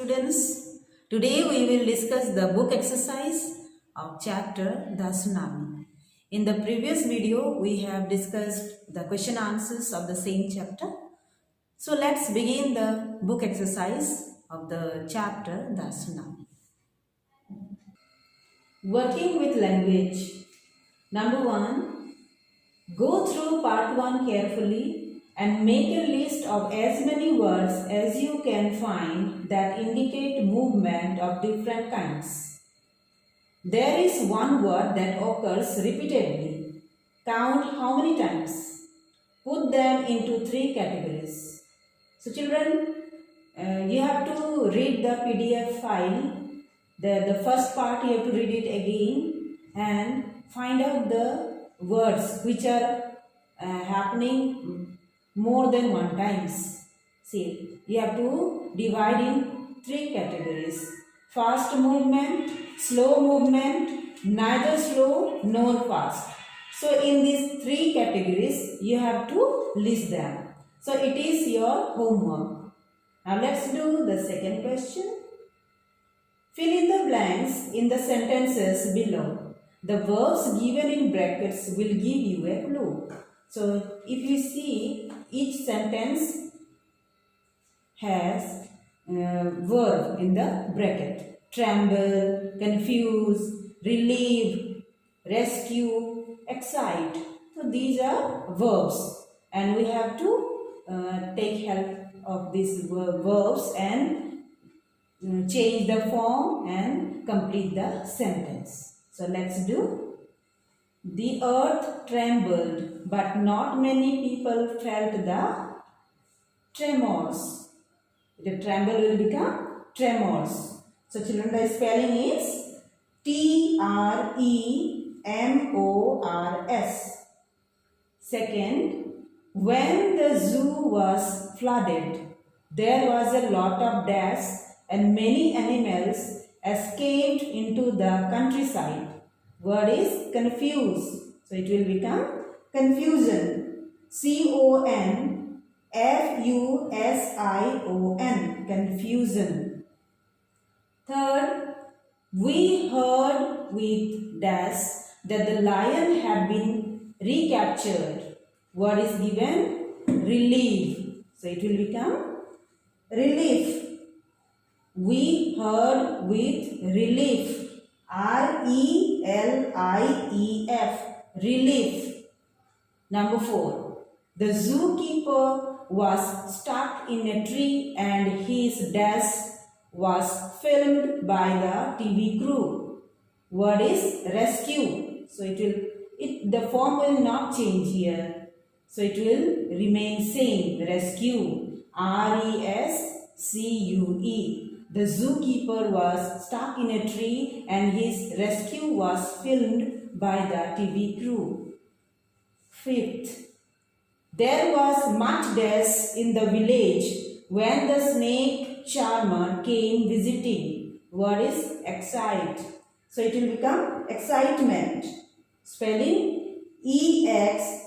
students. Today we will discuss the book exercise of chapter The Tsunami. In the previous video we have discussed the question answers of the same chapter. So let's begin the book exercise of the chapter The Tsunami. Working with language. Number 1. Go through part 1 carefully and make a list of as many words as you can find that indicate movement of different kinds. There is one word that occurs repeatedly. Count how many times. Put them into 3 categories. So children, you have to read the PDF file. The first part you have to read it again and find out the words which are happening more than one times. See, you have to divide in 3 categories. Fast movement, slow movement, neither slow nor fast. So in these 3 categories, you have to list them. So it is your homework. Now let's do the second question. Fill in the blanks in the sentences below. The verbs given in brackets will give you a clue. So if you see, each sentence has a verb in the bracket. Tremble, confuse, relieve, rescue, excite. So these are verbs and we have to take help of these verbs and change the form and complete the sentence. So let's do. The earth trembled, but not many people felt the tremors. The tremble will become tremors. So children, the spelling is Tremors. Second, when the zoo was flooded, there was a lot of dash and many animals escaped into the countryside. Word is confuse. So it will become confusion. Confusion. Confusion. Third, we heard with dash that the lion had been recaptured. Word is given relief. So it will become relief. We heard with relief. R-E-L-I-E-F. Relief. Number 4. The zookeeper was stuck in a tree and his death was filmed by the TV crew. Word is rescue. So the form will not change here. So it will remain same. Rescue. R-E-S-C-U-E. The zookeeper was stuck in a tree and his rescue was filmed by the TV crew. Fifth, there was much dash in the village when the snake charmer came visiting. Word is excite. So it will become excitement. Spelling E-X-C-I-T-E-M-E-N-T.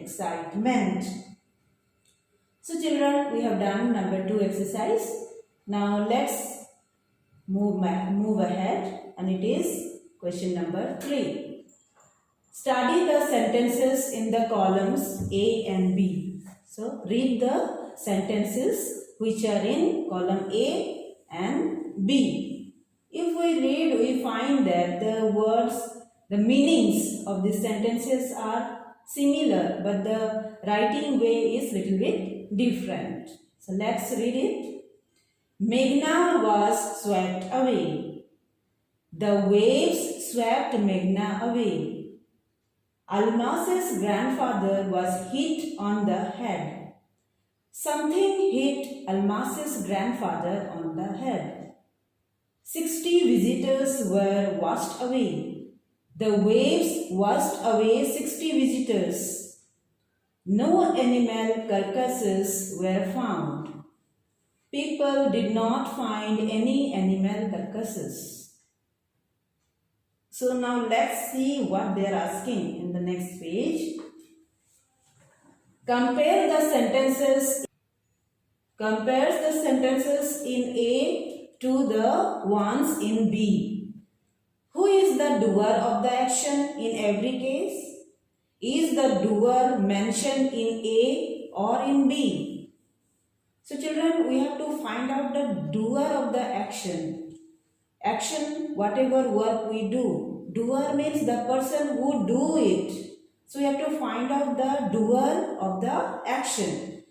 Excitement. So children, we have done number 2 exercise. Now let's move ahead and it is question number 3. Study the sentences in the columns A and B. So read the sentences which are in column A and B. If we read, we find that the words, the meanings of these sentences are similar, but the writing way is little bit different. So let's read it. Meghna was swept away. The waves swept Meghna away. Almas's grandfather was hit on the head. Something hit Almas's grandfather on the head. 60 visitors were washed away. The waves washed away 60 visitors. No animal carcasses were found. People did not find any animal carcasses. So now let's see what they are asking in the next page. Compare the sentences compares the sentences in A to the ones in B. Who is the doer of the action in every case? Is the doer mentioned in A or in B? So children, we have to find out the doer of the action. Action, whatever work we do. Doer means the person who do it. So we have to find out the doer of the action.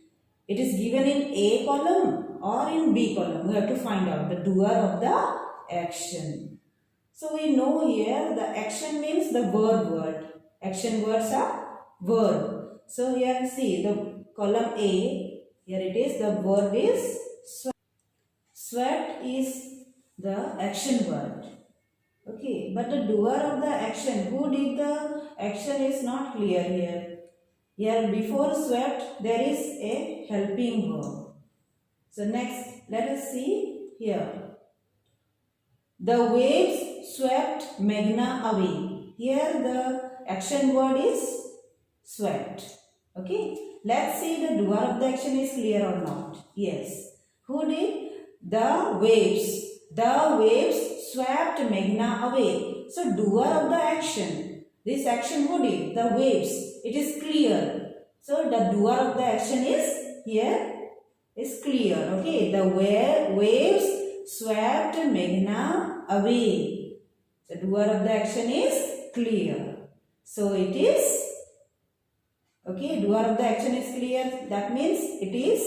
It is given in A column or in B column. We have to find out the doer of the action. So we know here the action means the verb word. Action words are verb. So here see the column A. Here it is, the verb is sweat. Sweat is the action word. Okay, but the doer of the action, who did the action is not clear here. Here before swept there is a helping verb. So next let us see here. The waves swept Meghna away. Here the action word is swept. Okay. Let's see the doer of the action is clear or not. Yes. Who did? The waves. The waves swept Meghna away. So doer of the action. This action who did? The waves. It is clear. So the doer of the action is here is clear. Okay. The waves swept Meghna away. The doer of the action is clear. So it is, okay, doer of the action is clear. That means it is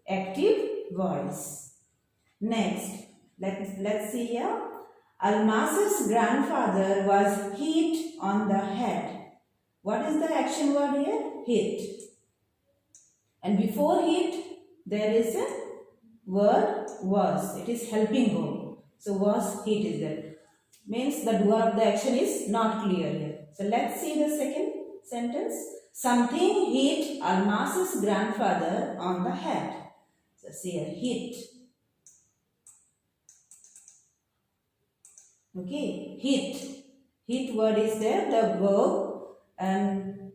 active voice. Next, let's see here. Almas's grandfather was hit on the head. What is the action word here? Hit. And before hit, there is a word was. It is helping verb. So was hit is there. Means the doer of the action is not clear here. So let's see the second sentence. Something hit Almas's grandfather on the head. So see here, hit. Okay, hit. Hit word is there, the verb, and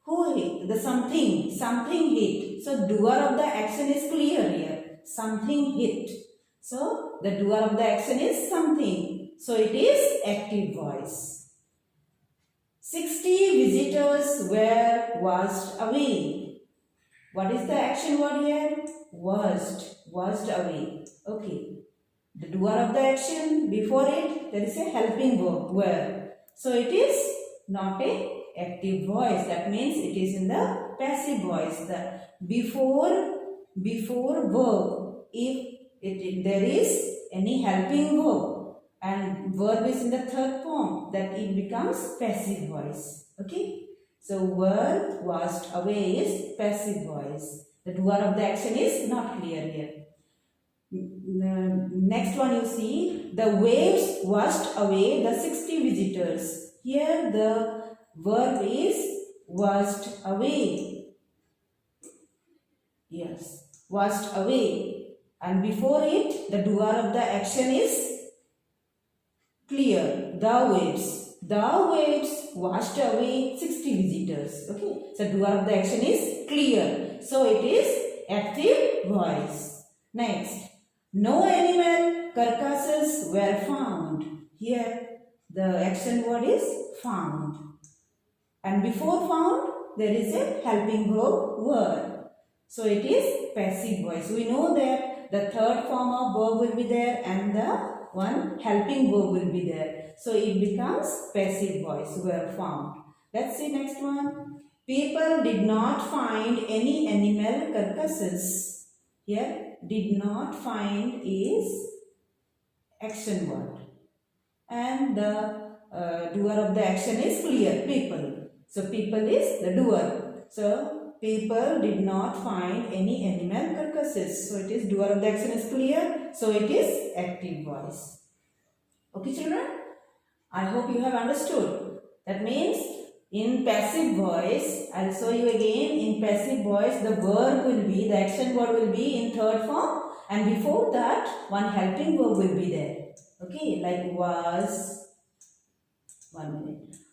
who hit? The something. Something hit. So doer of the action is clear here. Something hit. So the doer of the action is something. So it is active voice. 60 visitors were washed away. What is the action word here? Washed. Washed away. Okay. The doer of the action, before it, there is a helping verb, were. So it is not a active voice. That means it is in the passive voice. The before verb, if there is any helping verb and verb is in the third form, that it becomes passive voice. Okay. So were washed away is passive voice. The doer of the action is not clear here. The next one you see, the waves washed away the 60 visitors. Here the verb is washed away. Yes, washed away. And before it, the doer of the action is clear. The waves washed away 60 visitors. Okay, so doer of the action is clear. So it is active voice. Next. No animal carcasses were found. Here the action word is found. And before found there is a helping verb were. So it is passive voice. We know that the third form of verb will be there and the one helping verb will be there. So it becomes passive voice, were found. Let's see next one. People did not find any animal carcasses. Here did not find is action word and the doer of the action is clear, people. So people is the doer. So people did not find any animal carcasses. So it is doer of the action is clear. So it is active voice. Okay children, I hope you have understood. That means in passive voice, I'll show you again. In passive voice, the verb will be, the action word will be in third form, and before that, one helping verb will be there. Okay, like was,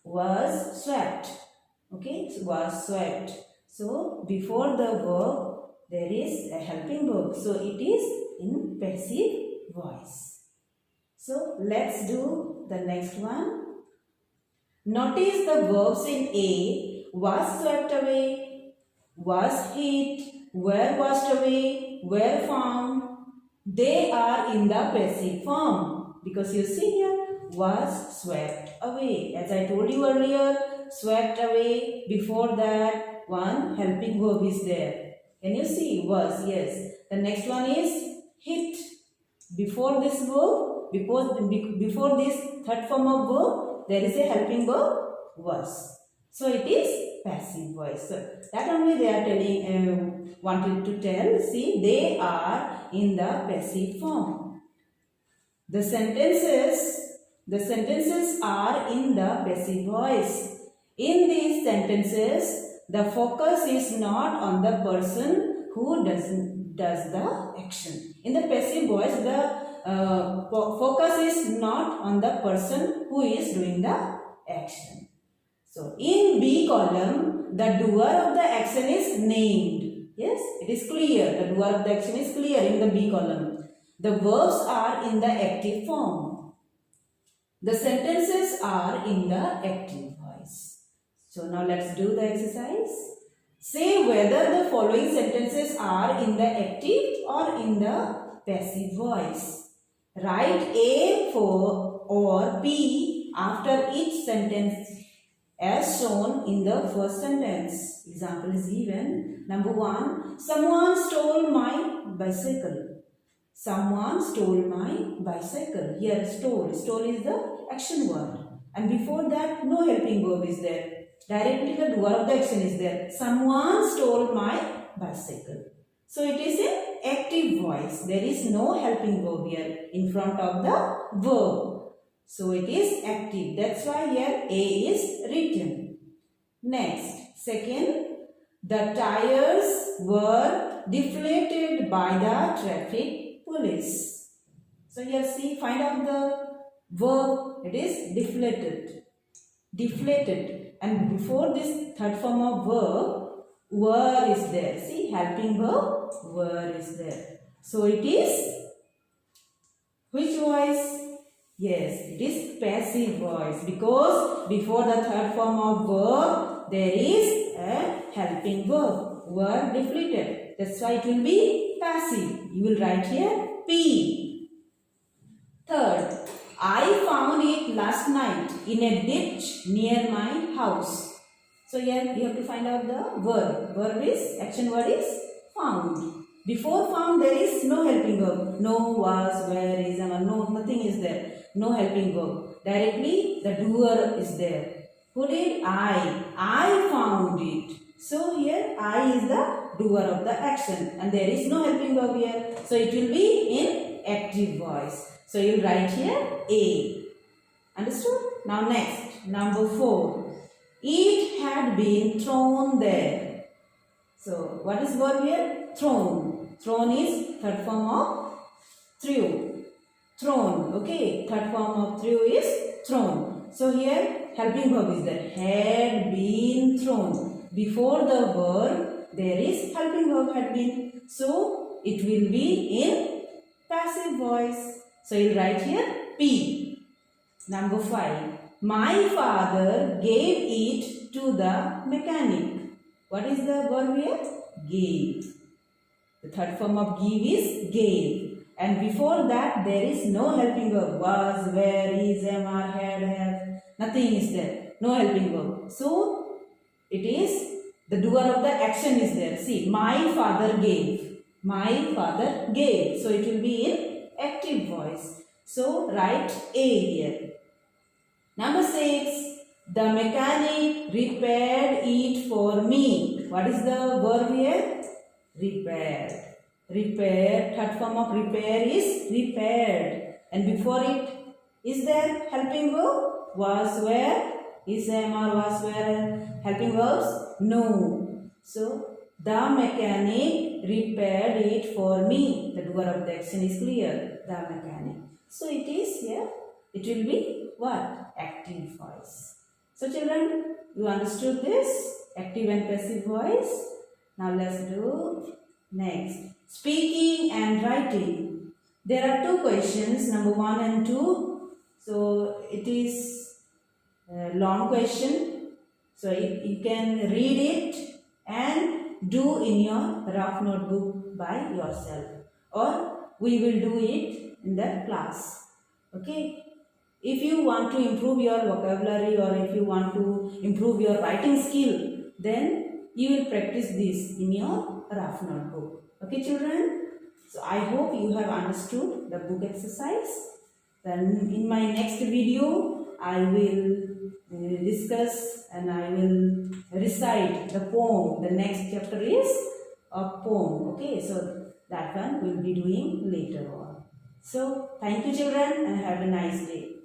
was swept. Okay, so was swept. So before the verb, there is a helping verb. So it is in passive voice. So let's do the next one. Notice the verbs in A: was swept away, was hit, were washed away, were found. They are in the passive form because you see here, was swept away. As I told you earlier, swept away, before that one helping verb is there. Can you see? Was, yes. The next one is hit. Before this verb, before this third form of verb, there is a helping verb, was. So it is passive voice. So that only they are telling, wanted to tell. See, they are in the passive form. The sentences are in the passive voice. In these sentences, the focus is not on the person who does the action. In the passive voice, the focus is not on the person who is doing the action. So, in B column, the doer of the action is named. Yes, it is clear. The doer of the action is clear in the B column. The verbs are in the active form. The sentences are in the active voice. So, now let's do the exercise. Say whether the following sentences are in the active or in the passive voice. Write A for or P after each sentence as shown in the first sentence. Example is given. Number 1. Someone stole my bicycle. Someone stole my bicycle. Here stole. Stole is the action word. And before that no helping verb is there. Directly the doer of the action is there. Someone stole my bicycle. So it is an active voice. There is no helping verb here in front of the verb. So it is active. That's why here A is written. Next, second, the tires were deflated by the traffic police. So here see, find out the verb. It is deflated. Deflated. And before this third form of verb, were is there. See, helping verb, were is there. So it is which voice? Yes, it is passive voice because before the third form of verb, there is a helping verb. Were deflated. That's why it will be passive. You will write here P. Third, I found it last night in a ditch near my house. So here you have to find out the verb. Verb is, action word is found. Before found there is no helping verb. No, was, where, is, and no, nothing is there. No helping verb. Directly the doer is there. Who did? I found it. So here I is the doer of the action and there is no helping verb here. So it will be in active voice. So you write here A. Understood? Now next, number 4. It had been thrown there. So what is verb here? Thrown. Thrown is third form of threw. Thrown. Okay. Third form of threw is thrown. So here helping verb is there. Had been thrown. Before the verb there is helping verb had been. So it will be in passive voice. So you write here P. Number 5. My father gave it to the mechanic. What is the verb here? Gave. The third form of give is gave. And before that there is no helping verb. Was, were, is, am, are, had, have. Nothing is there. No helping verb. So it is the doer of the action is there. See, my father gave. My father gave. So it will be in active voice. So write A here. Number 6. The mechanic repaired it for me. What is the verb here? Repaired. Repaired. Third form of repair is repaired. And before it, is there helping verb? Was, were, is, am, or was, were. Helping verbs? No. So the mechanic repaired it for me. The doer of the action is clear. The mechanic. So it is here. It will be what? Active voice. So children, you understood this? Active and passive voice. Now let's do Next, speaking and writing. There are two questions, number 1 and 2. So it is a long question. So you can read it and do in your rough notebook by yourself, or we will do it in the class. Okay. If you want to improve your vocabulary, or if you want to improve your writing skill, then you will practice this in your rough notebook. Okay, children? So I hope you have understood the book exercise. Then in my next video, I will discuss and I will recite the poem. The next chapter is a poem. Okay, so that one we will be doing later on. So thank you, children, and have a nice day.